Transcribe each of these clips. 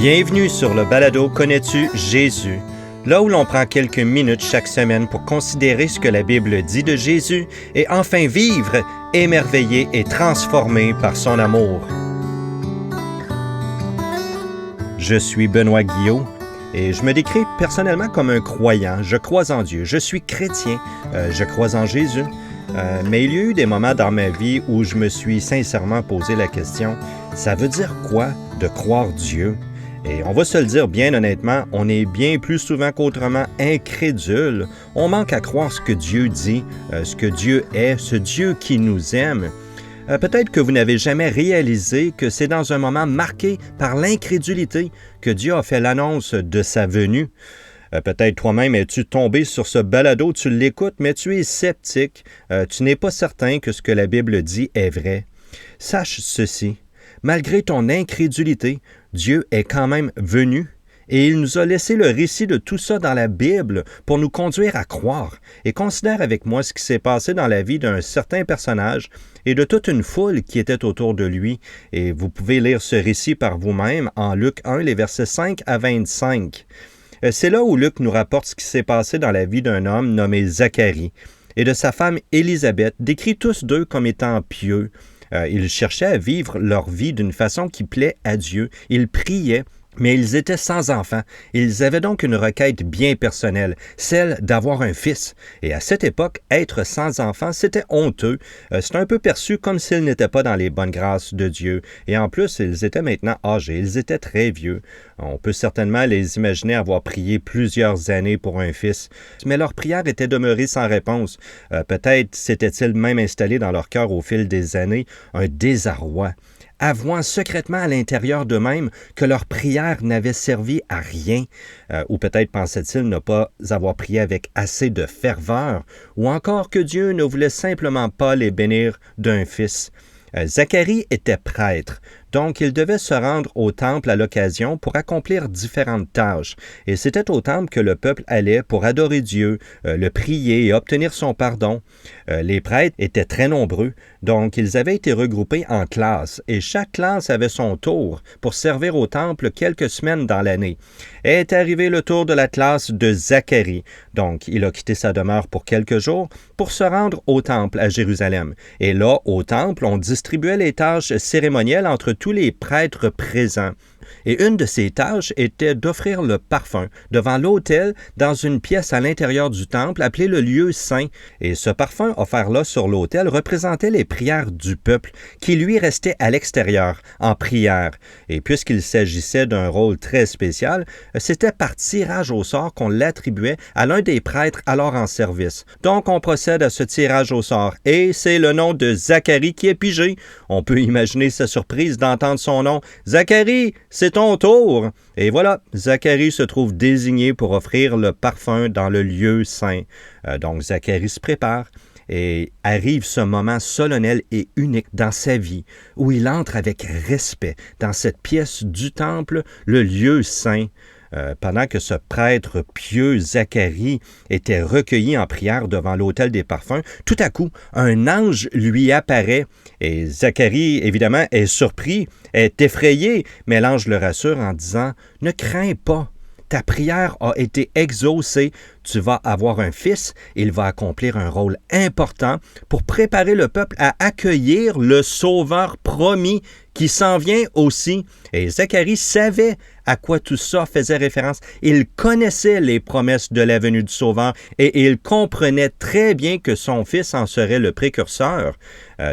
Bienvenue sur le balado Connais-tu Jésus? Là où l'on prend quelques minutes chaque semaine pour considérer ce que la Bible dit de Jésus et enfin vivre, émerveillé et transformé par son amour. Je suis Benoît Guillot et je me décris personnellement comme un croyant. Je crois en Dieu, je suis chrétien, je crois en Jésus. Mais il y a eu des moments dans ma vie où je me suis sincèrement posé la question, ça veut dire quoi de croire Dieu? Et on va se le dire bien honnêtement, on est bien plus souvent qu'autrement incrédule. On manque à croire ce que Dieu dit, ce que Dieu est, ce Dieu qui nous aime. Peut-être que vous n'avez jamais réalisé que c'est dans un moment marqué par l'incrédulité que Dieu a fait l'annonce de sa venue. Peut-être toi-même es-tu tombé sur ce balado, tu l'écoutes, mais tu es sceptique, tu n'es pas certain que ce que la Bible dit est vrai. Sache ceci, malgré ton incrédulité, Dieu est quand même venu et il nous a laissé le récit de tout ça dans la Bible pour nous conduire à croire. Et considère avec moi ce qui s'est passé dans la vie d'un certain personnage et de toute une foule qui était autour de lui. Et vous pouvez lire ce récit par vous-même en Luc 1, les versets 5 à 25. C'est là où Luc nous rapporte ce qui s'est passé dans la vie d'un homme nommé Zacharie et de sa femme Élisabeth, décrits tous deux comme étant pieux. Ils cherchaient à vivre leur vie d'une façon qui plaît à Dieu. Ils priaient, mais ils étaient sans enfants. Ils avaient donc une requête bien personnelle, celle d'avoir un fils. Et à cette époque, être sans enfant, c'était honteux. C'était un peu perçu comme s'ils n'étaient pas dans les bonnes grâces de Dieu. Et en plus, ils étaient maintenant âgés, ils étaient très vieux. On peut certainement les imaginer avoir prié plusieurs années pour un fils. Mais leur prière était demeurée sans réponse. Peut-être s'était-il même installé dans leur cœur au fil des années un désarroi, avouant secrètement à l'intérieur d'eux-mêmes que leur prière n'avait servi à rien, ou peut-être pensaient-ils ne pas avoir prié avec assez de ferveur, ou encore que Dieu ne voulait simplement pas les bénir d'un fils. Zacharie était prêtre, donc il devait se rendre au temple à l'occasion pour accomplir différentes tâches. Et c'était au temple que le peuple allait pour adorer Dieu, le prier et obtenir son pardon. Les prêtres étaient très nombreux, donc ils avaient été regroupés en classes, et chaque classe avait son tour pour servir au temple quelques semaines dans l'année. Est arrivé le tour de la classe de Zacharie, donc il a quitté sa demeure pour quelques jours pour se rendre au temple à Jérusalem. Et là, au temple, on distribuait les tâches cérémonielles entre tous les prêtres présents. Et une de ces tâches était d'offrir le parfum devant l'autel dans une pièce à l'intérieur du temple appelée le lieu saint. Et ce parfum offert là sur l'autel représentait les prières du peuple qui lui restait à l'extérieur en prière. Et puisqu'il s'agissait d'un rôle très spécial, c'était par tirage au sort qu'on l'attribuait à l'un des prêtres alors en service. Donc on procède à ce tirage au sort et c'est le nom de Zacharie qui est pigé. On peut imaginer sa surprise d'entendre son nom. Zacharie, c'est ton tour! Et voilà, Zacharie se trouve désigné pour offrir le parfum dans le lieu saint. Donc Zacharie se prépare et arrive ce moment solennel et unique dans sa vie où il entre avec respect dans cette pièce du temple, le lieu saint. Pendant que ce prêtre pieux Zacharie était recueilli en prière devant l'autel des parfums, tout à coup, un ange lui apparaît et Zacharie, évidemment, est surpris, est effrayé, mais l'ange le rassure en disant « Ne crains pas, ta prière a été exaucée, tu vas avoir un fils, il va accomplir un rôle important pour préparer le peuple à accueillir le Sauveur promis qui s'en vient aussi. » Et Zacharie savait à quoi tout ça faisait référence. Il connaissait les promesses de la venue du Sauveur et il comprenait très bien que son fils en serait le précurseur.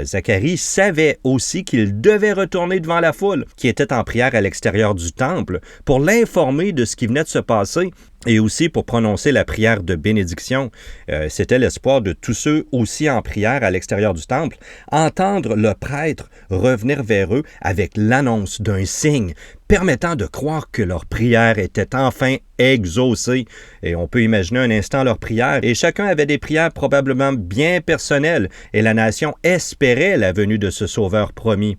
Zacharie savait aussi qu'il devait retourner devant la foule qui était en prière à l'extérieur du temple pour l'informer de ce qui venait de se passer et aussi pour prononcer la prière de bénédiction. C'était l'espoir de tous ceux aussi en prière à l'extérieur du temple, entendre le prêtre revenir vers eux avec l'annonce d'un signe permettant de croire que leur prière était enfin exaucée. Et on peut imaginer un instant leur prière, et chacun avait des prières probablement bien personnelles, et la nation espérait la venue de ce Sauveur promis.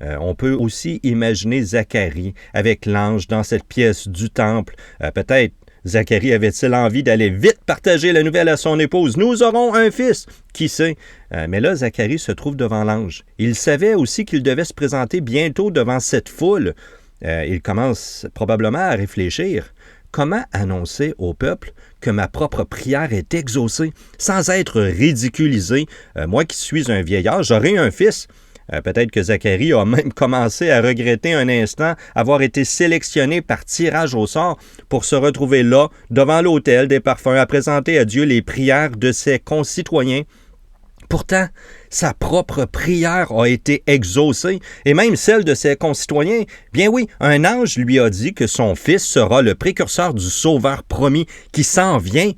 On peut aussi imaginer Zacharie avec l'ange dans cette pièce du temple, peut-être Zacharie avait-il envie d'aller vite partager la nouvelle à son épouse? Nous aurons un fils! Qui sait? Mais là, Zacharie se trouve devant l'ange. Il savait aussi qu'il devait se présenter bientôt devant cette foule. il commence probablement à réfléchir. Comment annoncer au peuple que ma propre prière est exaucée sans être ridiculisé? Moi qui suis un vieillard, j'aurai un fils. Peut-être que Zacharie a même commencé à regretter un instant avoir été sélectionné par tirage au sort pour se retrouver là, devant l'autel des parfums, à présenter à Dieu les prières de ses concitoyens. Pourtant, sa propre prière a été exaucée, et même celle de ses concitoyens. Bien oui, un ange lui a dit que son fils sera le précurseur du Sauveur promis qui s'en vient.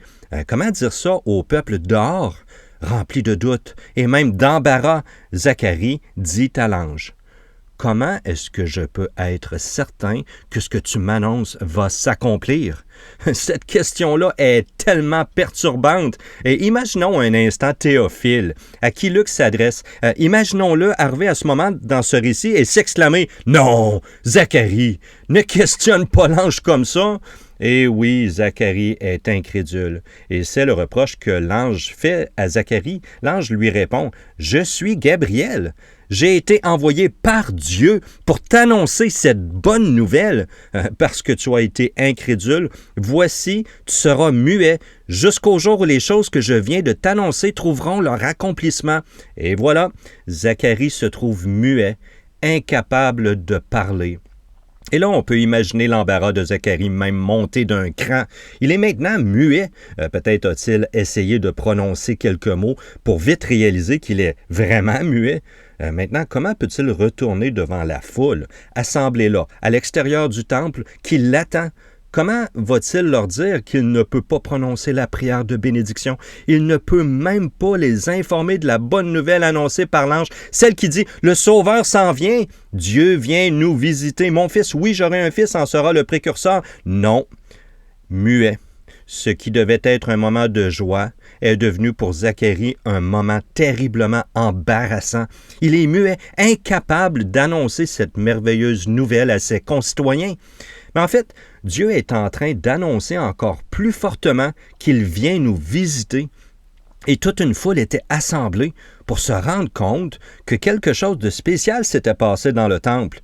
Comment dire ça au peuple dehors? Rempli de doutes et même d'embarras, Zacharie dit à l'ange, « Comment est-ce que je peux être certain que ce que tu m'annonces va s'accomplir? » Cette question-là est tellement perturbante. Et imaginons un instant Théophile, à qui Luc s'adresse. Imaginons-le arriver à ce moment dans ce récit et s'exclamer « Non, Zacharie, ne questionne pas l'ange comme ça. » Et oui, Zacharie est incrédule. Et c'est le reproche que l'ange fait à Zacharie. L'ange lui répond, « Je suis Gabriel. J'ai été envoyé par Dieu pour t'annoncer cette bonne nouvelle. Parce que tu as été incrédule, voici, tu seras muet jusqu'au jour où les choses que je viens de t'annoncer trouveront leur accomplissement. » Et voilà, Zacharie se trouve muet, incapable de parler. Et là, on peut imaginer l'embarras de Zacharie même monter d'un cran. Il est maintenant muet. Peut-être a-t-il essayé de prononcer quelques mots pour vite réaliser qu'il est vraiment muet. Maintenant, comment peut-il retourner devant la foule, assemblée là, à l'extérieur du temple, qui l'attend? Comment va-t-il leur dire qu'il ne peut pas prononcer la prière de bénédiction? Il ne peut même pas les informer de la bonne nouvelle annoncée par l'ange, celle qui dit « Le Sauveur s'en vient, Dieu vient nous visiter. Mon fils, oui, j'aurai un fils, en sera le précurseur. » Non, muet. Ce qui devait être un moment de joie est devenu pour Zacharie un moment terriblement embarrassant. Il est muet, incapable d'annoncer cette merveilleuse nouvelle à ses concitoyens. Mais en fait, Dieu est en train d'annoncer encore plus fortement qu'il vient nous visiter. Et toute une foule était assemblée pour se rendre compte que quelque chose de spécial s'était passé dans le temple.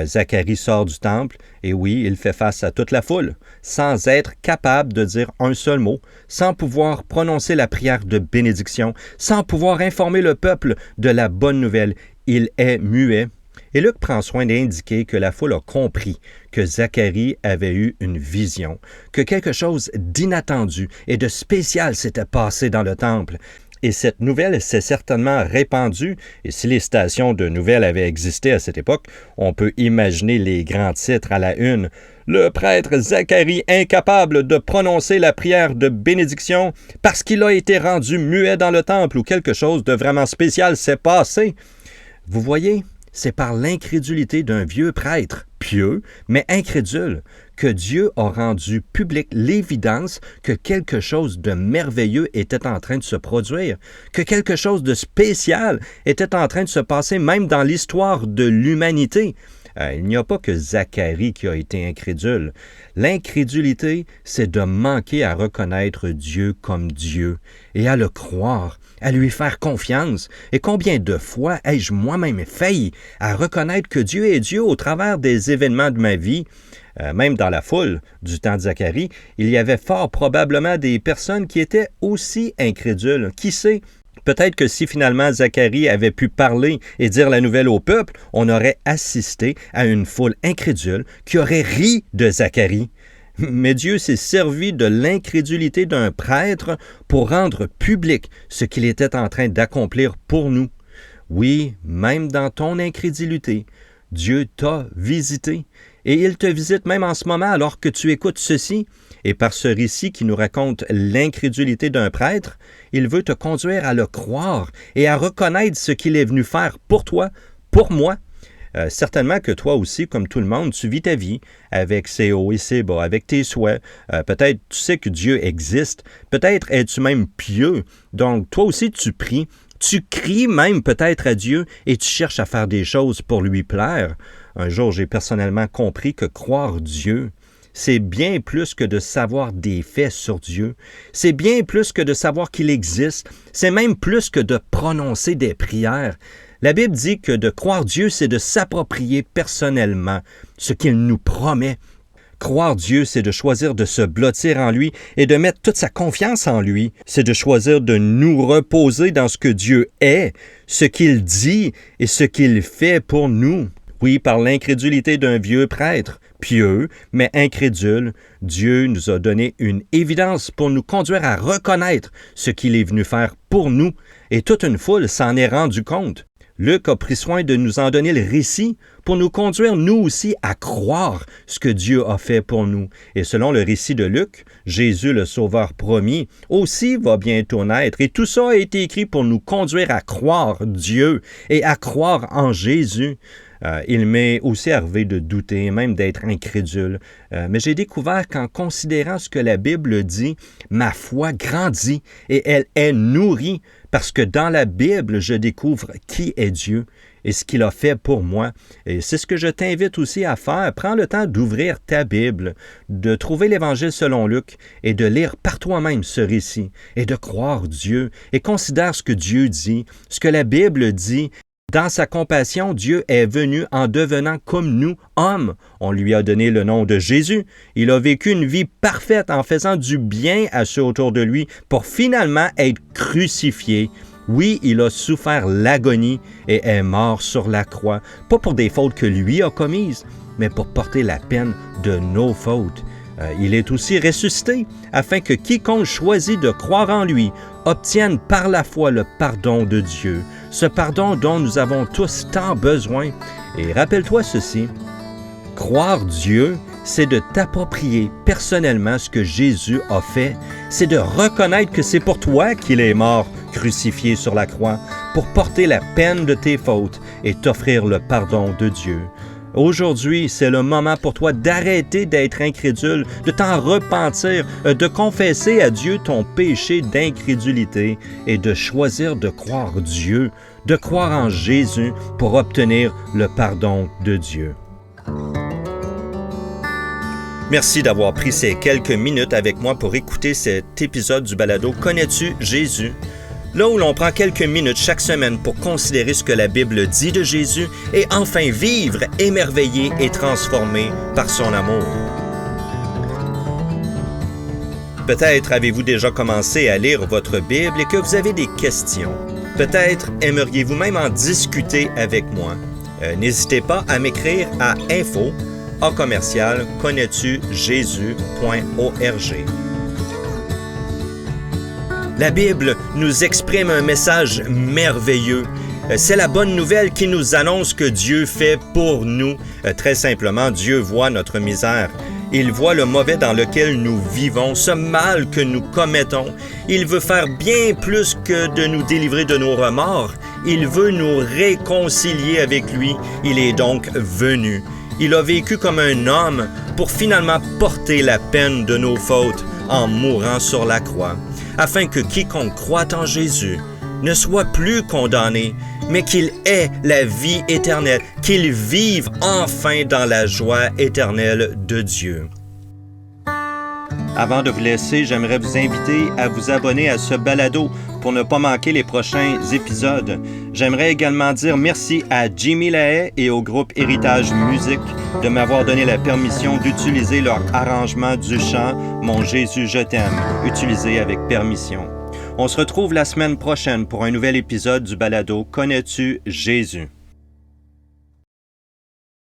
Zacharie sort du temple, et oui, il fait face à toute la foule, sans être capable de dire un seul mot, sans pouvoir prononcer la prière de bénédiction, sans pouvoir informer le peuple de la bonne nouvelle. Il est muet. Et Luc prend soin d'indiquer que la foule a compris que Zacharie avait eu une vision, que quelque chose d'inattendu et de spécial s'était passé dans le temple. Et cette nouvelle s'est certainement répandue, et si les stations de nouvelles avaient existé à cette époque, on peut imaginer les grands titres à la une. Le prêtre Zacharie incapable de prononcer la prière de bénédiction parce qu'il a été rendu muet dans le temple, ou quelque chose de vraiment spécial s'est passé. Vous voyez? C'est par l'incrédulité d'un vieux prêtre, pieux, mais incrédule, que Dieu a rendu publique l'évidence que quelque chose de merveilleux était en train de se produire, que quelque chose de spécial était en train de se passer même dans l'histoire de l'humanité. Il n'y a pas que Zacharie qui a été incrédule. L'incrédulité, c'est de manquer à reconnaître Dieu comme Dieu et à le croire, à lui faire confiance. Et combien de fois ai-je moi-même failli à reconnaître que Dieu est Dieu au travers des événements de ma vie? Même dans la foule du temps de Zacharie, il y avait fort probablement des personnes qui étaient aussi incrédules. Qui sait? Peut-être que si finalement Zacharie avait pu parler et dire la nouvelle au peuple, on aurait assisté à une foule incrédule qui aurait ri de Zacharie. Mais Dieu s'est servi de l'incrédulité d'un prêtre pour rendre public ce qu'il était en train d'accomplir pour nous. Oui, même dans ton incrédulité, Dieu t'a visité. Et il te visite même en ce moment alors que tu écoutes ceci. Et par ce récit qui nous raconte l'incrédulité d'un prêtre, il veut te conduire à le croire et à reconnaître ce qu'il est venu faire pour toi, pour moi. Certainement que toi aussi, comme tout le monde, tu vis ta vie avec ses hauts et ses bas, avec tes souhaits. Peut-être tu sais que Dieu existe. Peut-être es-tu même pieux. Donc, toi aussi, tu pries. Tu cries même peut-être à Dieu et tu cherches à faire des choses pour lui plaire. Un jour, j'ai personnellement compris que croire Dieu, c'est bien plus que de savoir des faits sur Dieu. C'est bien plus que de savoir qu'il existe. C'est même plus que de prononcer des prières. La Bible dit que de croire Dieu, c'est de s'approprier personnellement ce qu'il nous promet. Croire Dieu, c'est de choisir de se blottir en lui et de mettre toute sa confiance en lui. C'est de choisir de nous reposer dans ce que Dieu est, ce qu'il dit et ce qu'il fait pour nous. Oui, par l'incrédulité d'un vieux prêtre, pieux, mais incrédule, Dieu nous a donné une évidence pour nous conduire à reconnaître ce qu'il est venu faire pour nous, et toute une foule s'en est rendu compte. Luc a pris soin de nous en donner le récit pour nous conduire, nous aussi, à croire ce que Dieu a fait pour nous. Et selon le récit de Luc, Jésus, le Sauveur promis, aussi va bientôt naître. Et tout ça a été écrit pour nous conduire à croire Dieu et à croire en Jésus. Il m'est aussi arrivé de douter, même d'être incrédule. Mais j'ai découvert qu'en considérant ce que la Bible dit, ma foi grandit et elle est nourrie parce que dans la Bible, je découvre qui est Dieu et ce qu'il a fait pour moi. Et c'est ce que je t'invite aussi à faire. Prends le temps d'ouvrir ta Bible, de trouver l'Évangile selon Luc et de lire par toi-même ce récit et de croire Dieu et considère ce que Dieu dit, ce que la Bible dit. Dans sa compassion, Dieu est venu en devenant comme nous, hommes. On lui a donné le nom de Jésus. Il a vécu une vie parfaite en faisant du bien à ceux autour de lui pour finalement être crucifié. Oui, il a souffert l'agonie et est mort sur la croix, pas pour des fautes que lui a commises, mais pour porter la peine de nos fautes. Il est aussi ressuscité, afin que quiconque choisit de croire en lui obtienne par la foi le pardon de Dieu, ce pardon dont nous avons tous tant besoin. Et rappelle-toi ceci, croire Dieu, c'est de t'approprier personnellement ce que Jésus a fait, c'est de reconnaître que c'est pour toi qu'il est mort, crucifié sur la croix, pour porter la peine de tes fautes et t'offrir le pardon de Dieu. Aujourd'hui, c'est le moment pour toi d'arrêter d'être incrédule, de t'en repentir, de confesser à Dieu ton péché d'incrédulité et de choisir de croire Dieu, de croire en Jésus pour obtenir le pardon de Dieu. Merci d'avoir pris ces quelques minutes avec moi pour écouter cet épisode du balado « Connais-tu Jésus ?» Là où l'on prend quelques minutes chaque semaine pour considérer ce que la Bible dit de Jésus et enfin vivre émerveillé et transformé par son amour. Peut-être avez-vous déjà commencé à lire votre Bible et que vous avez des questions. Peut-être aimeriez-vous même en discuter avec moi. N'hésitez pas à m'écrire à info@connais-tu-jésus.org. La Bible nous exprime un message merveilleux. C'est la bonne nouvelle qui nous annonce que Dieu fait pour nous. Très simplement, Dieu voit notre misère. Il voit le mauvais dans lequel nous vivons, ce mal que nous commettons. Il veut faire bien plus que de nous délivrer de nos remords. Il veut nous réconcilier avec lui. Il est donc venu. Il a vécu comme un homme pour finalement porter la peine de nos fautes en mourant sur la croix, afin que quiconque croit en Jésus ne soit plus condamné, mais qu'il ait la vie éternelle, qu'il vive enfin dans la joie éternelle de Dieu. Avant de vous laisser, j'aimerais vous inviter à vous abonner à ce balado pour ne pas manquer les prochains épisodes. J'aimerais également dire merci à Jimmy Lahaye et au groupe Héritage Musique de m'avoir donné la permission d'utiliser leur arrangement du chant « Mon Jésus, je t'aime », utilisé avec permission. On se retrouve la semaine prochaine pour un nouvel épisode du balado « Connais-tu Jésus ?»